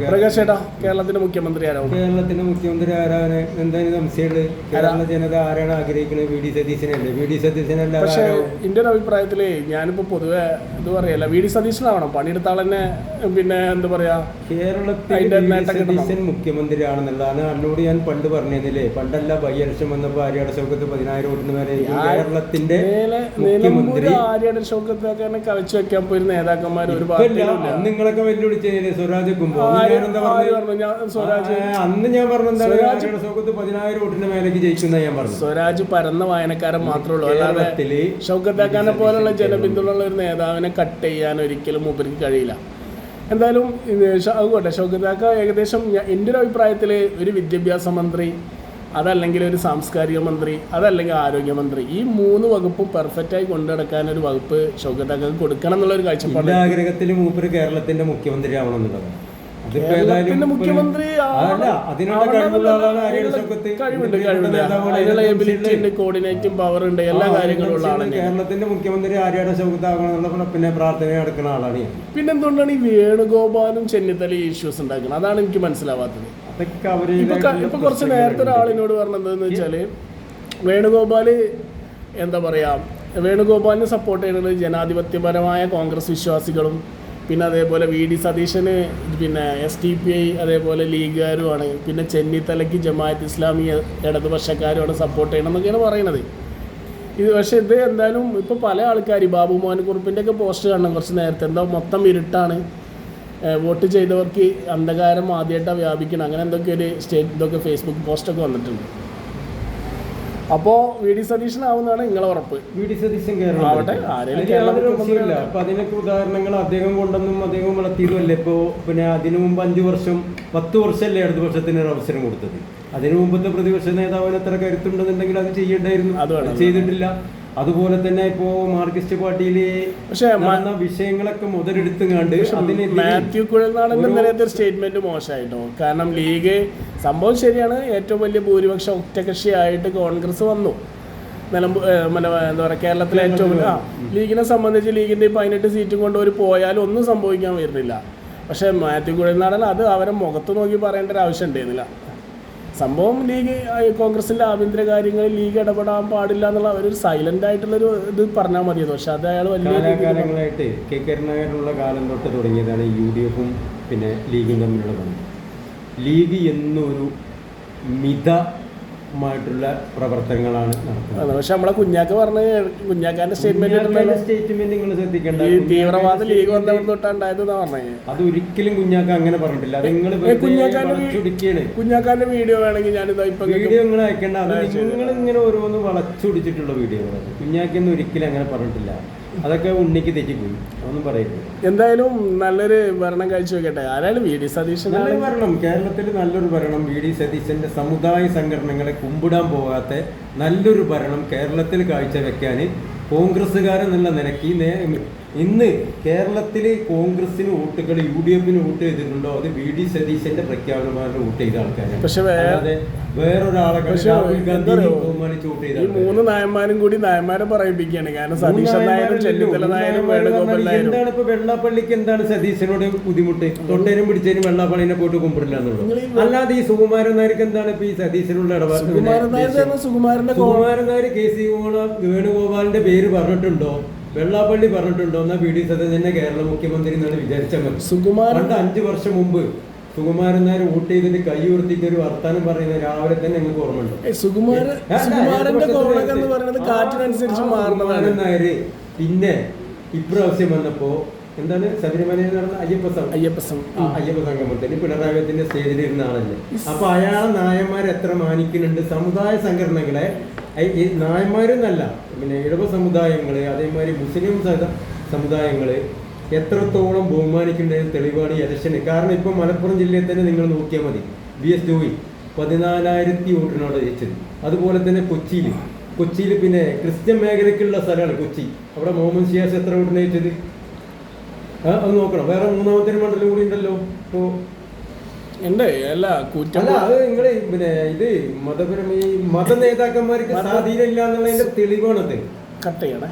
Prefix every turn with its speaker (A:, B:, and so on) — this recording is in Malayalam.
A: പ്രകാശ് ചേട്ടാ, കേരളത്തിന്റെ മുഖ്യമന്ത്രി ആരാവും?
B: കേരളത്തിന്റെ മുഖ്യമന്ത്രി ആരാണ് എന്തായാലും സംശയമുണ്ട്. കേരള ജനത ആരാണ് ആഗ്രഹിക്കുന്നത്? വി ഡി സതീശനല്ലേ? വി ഡി സതീശനല്ല.
A: പക്ഷേ എൻ്റെ ഒരു അഭിപ്രായത്തില് ഞാനിപ്പോ പൊതുവെ ഇത് പറയല്ല, വി ഡി സതീശനാവണം. പണിയെടുത്താൽ തന്നെ പിന്നെ എന്താ പറയാ,
B: കേരളത്തിൽ മുഖ്യമന്ത്രിയാണെന്നുള്ളതാണ് എന്നോട് ഞാൻ പണ്ട് പറഞ്ഞിരുന്നില്ലേ. പണ്ടല്ല ബൈ-ഇലക്ഷൻ വന്നപ്പോൾ ആര്യാടൻ ഷൗക്കത്ത് 10,000 വോട്ടിന് മേലെ കേരളത്തിന്റെ മുഖ്യമന്ത്രി.
A: ആര്യാടൻ ഷൗക്കത്തൊക്കെ കവച്ചു വെക്കാൻ പോയി നേതാക്കന്മാർ ഒരു
B: നിങ്ങളൊക്കെ വെല്ലുവിളിച്ചതിന് സ്വരാജ് അന്ന് ഞാൻ പറഞ്ഞെന്താണ്, ആര്യാടൻ ഷൗക്കത്ത് 10,000 വോട്ടിന് മേലേക്ക് ജയിക്കുന്ന ഞാൻ പറഞ്ഞു.
A: സ്വരാജ് പരന്ന വായനക്കാരൻ മാത്രമേ ഉള്ളൂ. അല്ലാതെ ഷൗക്കത്താക്കാനെ പോലുള്ള ജനപിന്തുണയുള്ള ഒരു നേതാവിനെ കട്ട് ചെയ്യാൻ ഒരിക്കലും മൂപ്പർക്ക് കഴിയില്ല. എന്തായാലും അതുകൊട്ടെ, ഷൗക്കത്താക്ക ഏകദേശം എൻ്റെ ഒരു അഭിപ്രായത്തിൽ ഒരു വിദ്യാഭ്യാസ മന്ത്രി, അതല്ലെങ്കിൽ ഒരു സാംസ്കാരിക മന്ത്രി, അതല്ലെങ്കിൽ ആരോഗ്യമന്ത്രി, ഈ 3 വകുപ്പും പെർഫെക്റ്റായി കൊണ്ടുനടക്കാൻ ഒരു വകുപ്പ് ഷൗക്കത്താക്കക്ക് കൊടുക്കണം എന്നുള്ളൊരു കാഴ്ചപ്പാട്.
B: ആഗ്രഹത്തിൽ മൂപ്പര് കേരളത്തിന്റെ മുഖ്യമന്ത്രി ആവണം എന്നുള്ളത്.
A: മുഖ്യമന്ത്രി കോർഡിനേറ്റിംഗ് പവർ ഉണ്ട്, എല്ലാ കാര്യങ്ങളും ഉള്ള ആളാണ്.
B: കേരളത്തിന്റെ മുഖ്യമന്ത്രി ആര്യാടൻ ഷൗക്കത്ത് ആകണമെന്നുള്ള പിന്നെ പ്രാർത്ഥന നടക്കുന്ന ആളാണ്.
A: പിന്നെ എന്തുകൊണ്ടാണ് ഈ വേണുഗോപാലും ചെന്നിത്തല ഇഷ്യൂസ് ഉണ്ടാക്കുന്നത്? അതാണ് എനിക്ക് മനസ്സിലാവാത്തത്. ഇപ്പൊ കുറച്ച് നേരത്തെ ഒരാളിനോട് പറഞ്ഞതെന്ന് വെച്ചാല്, വേണുഗോപാല് എന്താ പറയാ, വേണുഗോപാലിനെ സപ്പോർട്ട് ചെയ്യുന്നത് ജനാധിപത്യപരമായ കോൺഗ്രസ് വിശ്വാസികളും പിന്നെ അതേപോലെ വി ഡി സതീശന് പിന്നെ SDPI അതേപോലെ ലീഗുകാരുമാണ്, പിന്നെ ചെന്നിത്തലയ്ക്ക് ജമാഅത്ത് ഇസ്ലാമി ഇടതുപക്ഷക്കാരുമാണ് സപ്പോർട്ട് ചെയ്യണം എന്നൊക്കെയാണ് പറയുന്നത്. പക്ഷേ ഇത് എന്തായാലും ഇപ്പോൾ പല ആൾക്കാർ ബാബു മോഹൻകുറുപ്പിൻ്റെ ഒക്കെ പോസ്റ്റ് കാണണം കുറച്ച് നേരത്തെ, എന്താ മൊത്തം ഇരുട്ടാണ്, വോട്ട് ചെയ്തവർക്ക് അന്ധകാരം ആദ്യമായിട്ടാണ് വ്യാപിക്കണം, അങ്ങനെ എന്തൊക്കെ ഒരു ഇതൊക്കെ ഫേസ്ബുക്ക് പോസ്റ്റൊക്കെ വന്നിട്ടുണ്ട്. അപ്പോൾ വി ഡി സതീശനാവുന്നതാണ് നിങ്ങളെ ഉറപ്പ്?
B: വി ഡി സതീശൻ ആവട്ടെ, അപ്പൊ അതിനൊക്കെ ഉദാഹരണങ്ങൾ അദ്ദേഹം കൊണ്ടൊന്നും അദ്ദേഹം വളർത്തിയതുമല്ലേ. ഇപ്പോൾ പിന്നെ അതിനു മുമ്പ് 5 വർഷം 10 വർഷമല്ലേ ഇടതുപക്ഷത്തിന് ഒരു അവസരം കൊടുത്തത്. അതിനു മുമ്പത്തെ പ്രതിപക്ഷ നേതാവിന് എത്ര കരുത്തുണ്ടെന്നുണ്ടെങ്കിൽ അത് ചെയ്യേണ്ടായിരുന്നു, അത് ചെയ്തിട്ടില്ല. അതുപോലെ തന്നെ ഇപ്പോ മാർക്സിസ്റ്റ് പാർട്ടിയിലെ വിഷയങ്ങളൊക്കെ മുതലെടുത്തുകൊണ്ട്
A: മാത്യു കുഴൽനാടൻ്റെ സ്റ്റേറ്റ്മെന്റ് മോശമായിട്ടോ. കാരണം ലീഗ് സംഭവം ശരിയാണ്, ഏറ്റവും വലിയ ഭൂരിപക്ഷം ഒറ്റകക്ഷിയായിട്ട് കോൺഗ്രസ് വന്നു എന്താ പറയുക കേരളത്തിലെ ഏറ്റവും ലീഗിനെ സംബന്ധിച്ച് ലീഗിന്റെ 18 സീറ്റും കൊണ്ട് ഒരു പോയാലും ഒന്നും സംഭവിക്കാൻ വരുന്നില്ല. പക്ഷെ മാത്യു കുഴൽനാടൻ അത് അവരെ മുഖത്ത് നോക്കി പറയേണ്ട ഒരു ആവശ്യം ഉണ്ടായിരുന്നില്ല. സംഭവം ലീഗ് കോൺഗ്രസിന്റെ ആഭ്യന്തര കാര്യങ്ങളിൽ ലീഗ് ഇടപെടാൻ പാടില്ല എന്നുള്ള ഒരു സൈലന്റ് ആയിട്ടുള്ളൊരു ഇത് പറഞ്ഞാൽ മതിയത്. പക്ഷെ അത് അയാൾ വലിയ
B: കാലങ്ങളായിട്ട് കെ കരുണാകരനുള്ള കാലം തൊട്ട് തുടങ്ങിയതാണ് UDF-ഉം പിന്നെ ലീഗും തമ്മിലുള്ള ബന്ധം. ലീഗ് എന്നൊരു മിതമായിട്ടുള്ള പ്രവർത്തനങ്ങളാണ് നടത്തുന്നത്.
A: പക്ഷെ നമ്മളെ കുഞ്ഞാക്ക പറഞ്ഞ കുഞ്ഞാക്കാന്റെ സ്റ്റേറ്റ്മെന്റ്
B: നിങ്ങൾ ശ്രദ്ധിക്കേണ്ട,
A: തീവ്രവാദ ലീഗ് വന്നവിടെ തൊട്ടുണ്ടായതെന്നാ പറഞ്ഞത്.
B: അത് ഒരിക്കലും കുഞ്ഞാക്ക അങ്ങനെ പറഞ്ഞിട്ടില്ല.
A: കുഞ്ഞാക്കാന്റെ വീഡിയോ വേണമെങ്കിൽ ഞാനിതാ ഇപ്പൊ
B: വീഡിയോ നിങ്ങൾ അയക്കേണ്ട, നിങ്ങൾ ഇങ്ങനെ ഓരോന്ന് വളച്ചൊടിച്ചിട്ടുള്ള വീഡിയോകളാണ്. കുഞ്ഞാക്കൊന്നും ഒരിക്കലും അങ്ങനെ പറഞ്ഞിട്ടില്ല. അതൊക്കെ ഉണ്ണിക്ക് തെറ്റിപ്പോയി, അതൊന്നും പറയരുത്.
A: എന്തായാലും നല്ലൊരു ഭരണം കാഴ്ചവെക്കട്ടെ. ആരായാലും വി ഡി സതീശൻ
B: നല്ല ഭരണം, കേരളത്തിൽ നല്ലൊരു ഭരണം, വി ഡി സതീശന്റെ സമുദായ സംഘടനകളെ കുമ്പിടാൻ പോകാത്ത നല്ലൊരു ഭരണം കേരളത്തിൽ കാഴ്ചവെക്കാൻ കോൺഗ്രസ്സുകാരെന്നുള്ള നിലയ്ക്ക് ഇന്ന് കേരളത്തിൽ കോൺഗ്രസിന് വോട്ടുകൾ UDF-ന് വോട്ട് ചെയ്തിട്ടുണ്ടോ അത് വി ഡി സതീശന്റെ പ്രഖ്യാപനമാരുടെ വോട്ട് ചെയ്ത ആൾക്കാരാണ്.
A: പക്ഷെ
B: വേറൊരാളെ ബഹുമാനിച്ച് വോട്ട് ചെയ്ത
A: 3 നായന്മാരും കൂടി നായന്മാരെ പറയിപ്പിക്കുകയാണ്. കാരണം സതീശൻ നായരും ചെന്നിത്തല നായരും വേണുഗോപാൽ നായരും.
B: എന്താണ് ഇപ്പൊ വെള്ളാപ്പള്ളിക്ക് എന്താണ് സതീശനോട് ബുദ്ധിമുട്ട്? തൊട്ടേനും പിടിച്ചതിനും വെള്ളാപ്പള്ളിനെ പോയിട്ട് കുമ്പിടില്ല എന്നുള്ളത്. അല്ലാതെ ഈ സുകുമാരൻ നായർക്ക് എന്താണ് ഇപ്പൊ ഈ സതീശനുള്ള ഇടപാട്? സുകുമാരൻ നായർ KC വേണുഗോപാലിന്റെ പേര് പറഞ്ഞിട്ടുണ്ടോ? വെള്ളാപ്പള്ളി പറഞ്ഞിട്ടുണ്ടോ? എന്നാൽ വി ഡി സതീശനെ കേരള മുഖ്യമന്ത്രി എന്നാണ് വിചാരിച്ചാൽ മതി. പണ്ട് 5 വർഷം മുമ്പ് സുകുമാരൻ നായർ വോട്ട് ചെയ്തിട്ട് കൈ ഉയർത്തിയിട്ട് ഒരു വർത്താനം പറയുന്നത് രാവിലെ തന്നെ നിങ്ങൾക്ക് ഓർമ്മയുണ്ടോ? സുകുമാരൻ നായർ പിന്നെ ഇപ്രാവശ്യം വന്നപ്പോ എന്താണ് ശബരിമലയിൽ നടന്ന അയ്യപ്പ സംഗമത്തിന് പിണറായി വിജയന്റെ സ്റ്റേജിലിരുന്ന ആളല്ലേ. അപ്പൊ അയാളെ നായന്മാർ എത്ര മാനിക്കുന്നുണ്ട്? സമുദായ സംഘടനകളെ നായന്മാരെന്നല്ല, പിന്നെ ഇടവ സമുദായങ്ങള് അതേമാതിരി മുസ്ലിം സമുദായങ്ങള് എത്രത്തോളം ബഹുമാനിക്കേണ്ടതിന് തെളിവാണ് ഈ ഇലക്ഷന്. കാരണം ഇപ്പൊ മലപ്പുറം ജില്ലയിൽ തന്നെ നിങ്ങൾ നോക്കിയാൽ മതി, VS ജോയി 14,000 വോട്ടിനോട് ജയിച്ചത്. അതുപോലെ തന്നെ കൊച്ചിയിൽ പിന്നെ ക്രിസ്ത്യൻ മേഖലയ്ക്കുള്ള സ്ഥലമാണ് കൊച്ചി. അവിടെ മുഹമ്മദ് ഷിയാസ് എത്ര വോട്ടിന് ജയിച്ചത്? അത് നോക്കണം. വേറെ 3ാമത്തെ മണ്ഡലം കൂടി ഉണ്ടല്ലോ. ഇപ്പോ അത് നിങ്ങള് പിന്നെ ഇത് മതപരമായി മത നേതാക്കന്മാർക്ക് സ്വാധീനം ഇല്ല എന്നുള്ളതിന്റെ തെളിവാണത്.
A: കട്ട് ചെയ്യണേ.